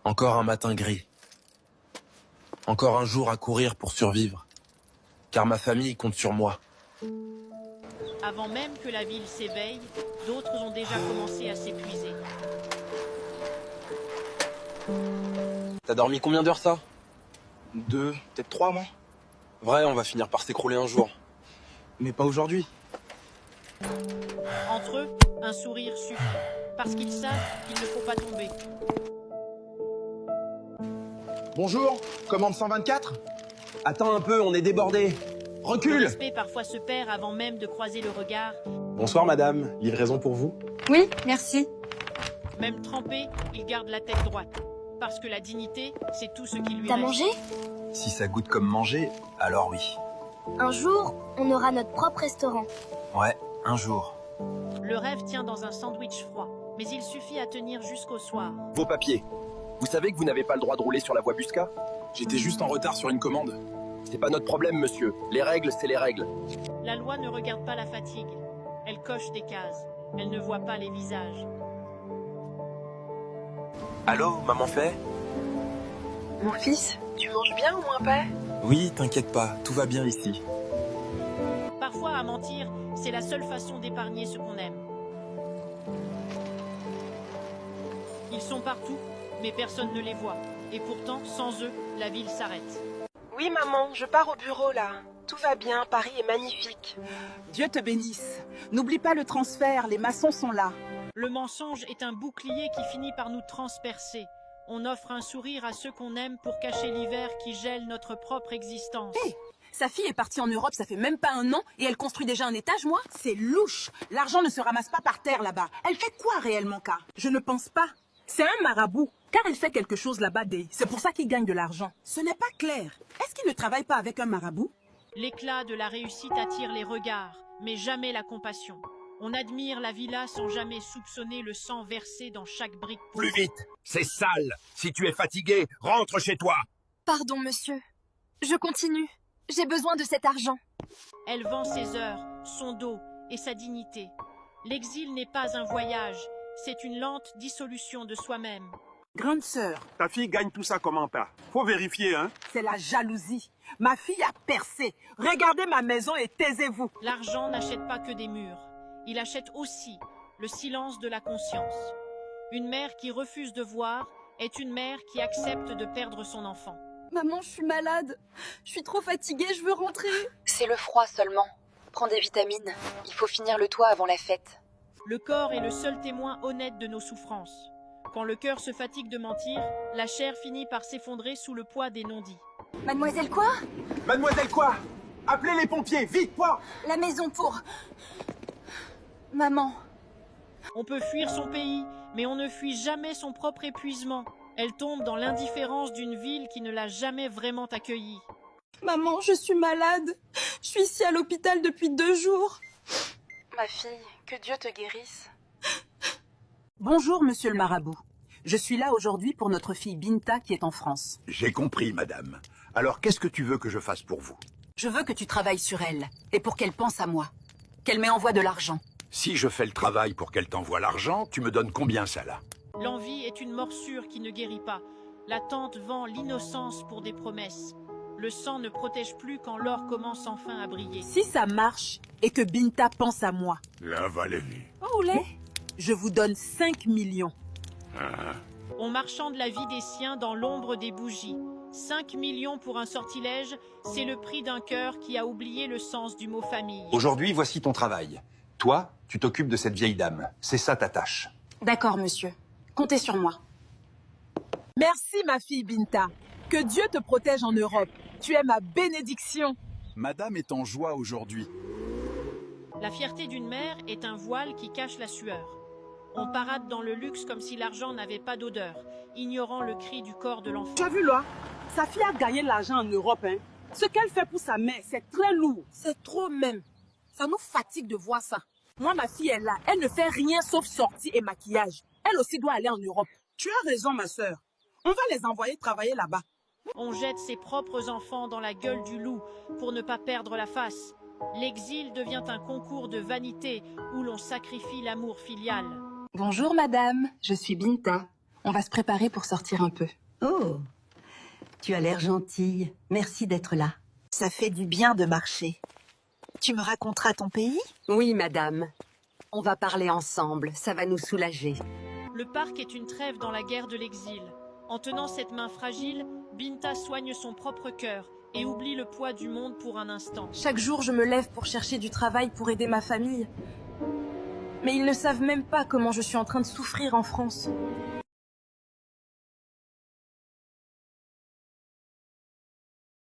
Encore un matin gris. Encore un jour à courir pour survivre. Car ma famille compte sur moi. Avant même que la ville s'éveille, d'autres ont déjà commencé à s'épuiser. T'as dormi combien d'heures ça? 2, peut-être 3 mois. Vrai, on va finir par s'écrouler un jour. Mais pas aujourd'hui. Entre eux, un sourire suffit, parce qu'ils savent qu'il ne faut pas tomber. Bonjour, commande 124? Attends un peu, on est débordé. Le Recule! respect parfois se perd avant même de croiser le regard. Bonsoir madame, livraison pour vous? Oui, merci. Même trempé, il garde la tête droite. Parce que la dignité, c'est tout ce qui lui T'as reste. mangé? Si ça goûte comme manger, alors oui. Un jour, on aura notre propre restaurant. Ouais, un jour. Le rêve tient dans un sandwich froid, mais il suffit à tenir jusqu'au soir. Vos papiers. Vous savez que vous n'avez pas le droit de rouler sur la voie Busca? J'étais juste en retard sur une commande. C'est pas notre problème, monsieur. Les règles, c'est les règles. La loi ne regarde pas la fatigue. Elle coche des cases. Elle ne voit pas les visages. Allô, maman fait? Mon fils, tu manges bien au moins pas? Oui, t'inquiète pas, tout va bien ici. Parfois, à mentir, c'est la seule façon d'épargner ce qu'on aime. Ils sont partout, mais personne ne les voit. Et pourtant, sans eux, la ville s'arrête. Oui maman, je pars au bureau là. Tout va bien, Paris est magnifique. Dieu te bénisse. N'oublie pas le transfert, les maçons sont là. Le mensonge est un bouclier qui finit par nous transpercer. On offre un sourire à ceux qu'on aime pour cacher l'hiver qui gèle notre propre existence. Hé, sa fille est partie en Europe, ça fait même pas un an, et elle construit déjà un étage, moi? C'est louche. L'argent ne se ramasse pas par terre là-bas. Elle fait quoi réellement, car? Je ne pense pas. C'est un marabout, car elle fait quelque chose là-bas. C'est pour ça qu'il gagne de l'argent. Ce n'est pas clair. Est-ce qu'il ne travaille pas avec un marabout? L'éclat de la réussite attire les regards, mais jamais la compassion. On admire la villa sans jamais soupçonner le sang versé dans chaque brique. Plus vite, c'est sale. Si tu es fatigué, rentre chez toi. Pardon, monsieur. Je continue. J'ai besoin de cet argent. Elle vend ses heures, son dos et sa dignité. L'exil n'est pas un voyage, c'est une lente dissolution de soi-même. Grande sœur, Ta fille gagne tout ça comment pas? Faut vérifier, hein. c'est la jalousie. Ma fille a percé. Regardez ma maison et taisez-vous. L'argent n'achète pas que des murs, il achète aussi le silence de la conscience. Une mère qui refuse de voir est une mère qui accepte de perdre son enfant. Maman, je suis malade. Je suis trop fatiguée, je veux rentrer. C'est le froid seulement. Prends des vitamines. Il faut finir le toit avant la fête. Le corps est le seul témoin honnête de nos souffrances. Quand le cœur se fatigue de mentir, la chair finit par s'effondrer sous le poids des non-dits. Mademoiselle quoi? Mademoiselle quoi? Appelez les pompiers, vite, quoi! La maison pour... Maman. On peut fuir son pays, mais on ne fuit jamais son propre épuisement. Elle tombe dans l'indifférence d'une ville qui ne l'a jamais vraiment accueillie. Maman, je suis malade. Je suis ici à l'hôpital depuis 2 jours. Ma fille, que Dieu te guérisse. Bonjour, monsieur le marabout. Je suis là aujourd'hui pour notre fille Binta qui est en France. J'ai compris, madame. Alors, qu'est-ce que tu veux que je fasse pour vous? Je veux que tu travailles sur elle et pour qu'elle pense à moi. Qu'elle m'envoie de l'argent. Si je fais le travail pour qu'elle t'envoie l'argent, tu me donnes combien ça là? L'envie est une morsure qui ne guérit pas. L'attente vend l'innocence pour des promesses. Le sang ne protège plus quand l'or commence enfin à briller. Si ça marche et que Binta pense à moi, La Valérie. je vous donne 5 millions. On marchande la vie des siens dans l'ombre des bougies. 5 millions pour un sortilège, c'est le prix d'un cœur qui a oublié le sens du mot famille. Aujourd'hui, voici ton travail. Toi, tu t'occupes de cette vieille dame. C'est ça ta tâche. D'accord, monsieur. Comptez sur moi. Merci, ma fille Binta. Que Dieu te protège en Europe. Tu es ma bénédiction. Madame est en joie aujourd'hui. La fierté d'une mère est un voile qui cache la sueur. On parade dans le luxe comme si l'argent n'avait pas d'odeur, ignorant le cri du corps de l'enfant. Tu as vu là? Sa fille a gagné de l'argent en Europe, hein. Ce qu'elle fait pour sa mère, c'est très lourd. C'est trop même. Ça nous fatigue de voir ça. Moi, ma fille est là. Elle ne fait rien sauf sortie et maquillage. Elle aussi doit aller en Europe. Tu as raison, ma sœur. On va les envoyer travailler là-bas. On jette ses propres enfants dans la gueule du loup pour ne pas perdre la face. L'exil devient un concours de vanité où l'on sacrifie l'amour filial. Bonjour madame, je suis Binta. On va se préparer pour sortir un peu. Oh, tu as l'air gentille. Merci d'être là. Ça fait du bien de marcher. Tu me raconteras ton pays? Oui, madame. On va parler ensemble, ça va nous soulager. Le parc est une trêve dans la guerre de l'exil. En tenant cette main fragile, Binta soigne son propre cœur et oublie le poids du monde pour un instant. Chaque jour, je me lève pour chercher du travail pour aider ma famille. Mais ils ne savent même pas comment je suis en train de souffrir en France.